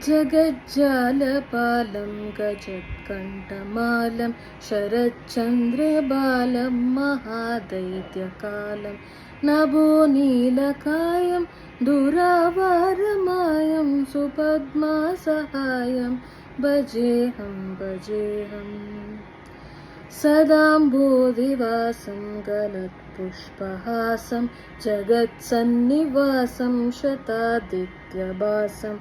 जगज्जालपालं गजत्कण्ठमालं शरच्चन्द्रबालं महादैत्यकालं नभोनीलकायं दुरावारमायं सुपद्मासहायं भजेऽहं सदाम्बोधिवासं गलत्पुष्पहासं जगत्सन्निवासं शतादित्यभासं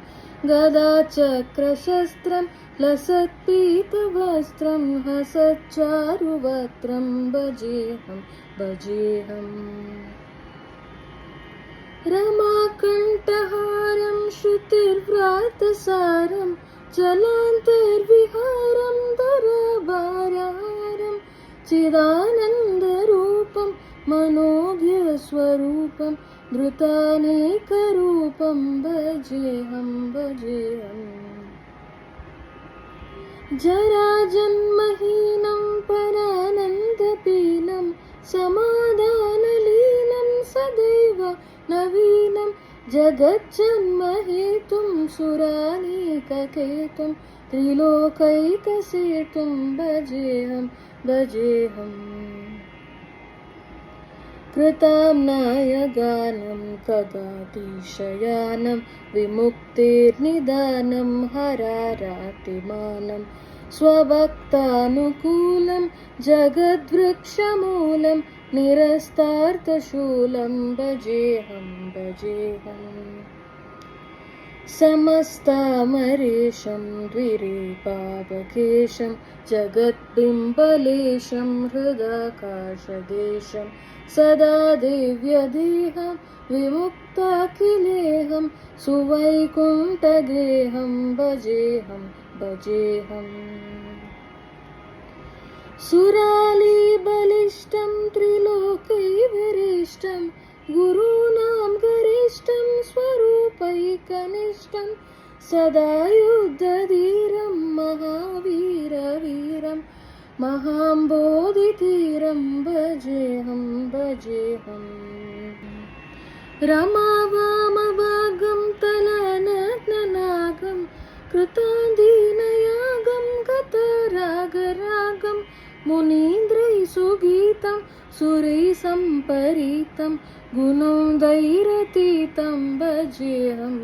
गदाचक्रशस्त्रं लसत्पीतवस्त्रं हसच्चारुवक्त्रं भजेऽहं रमाकण्ठहारं श्रुतिर्व्रातसारं जलान्तर्विहारं धराभारहारं चिदानन्दरूपं मनोज्ञस्वरूपं धृतानेकरूपं भजेऽहं जराजन्महीनं परानन्दपीनं समाधानलीनं सदैव नवीनं जगज्जन्महेतुं सुरानीककेतुं त्रिलोकैकसेतुं भजेऽहं कृताम्नायगानं कदातिशयानं विमुक्तेर्निदानं हरारातिमानं स्वभक्तानुकूलं जगद्वृक्षमूलं निरस्तार्थशूलं भजेऽहं समस्तामरेशं द्विरेपावकेशं जगद्बिम्बलेशं हृदाकाशदेशं सदा देव्यदेहं विमुक्ताखिलेहं सुवैकुण्ठगेहं भजेऽहं सुरालीबलिष्ठं त्रिलोकैर्विरिष्टं गुरूणां गरिष्ठं स्वरूपैकनिष्ठं सदा युद्धधीरं महावीरवीरं महाम्बोधिधीरं भजेऽहं रमावामभागं तलानग्ननागं कृतान्दीनयागं गतरागरागं मुनीन्द्रैः सुगीतं सुरैः सम्परीतं गुणं दैरतीतं भजेऽहं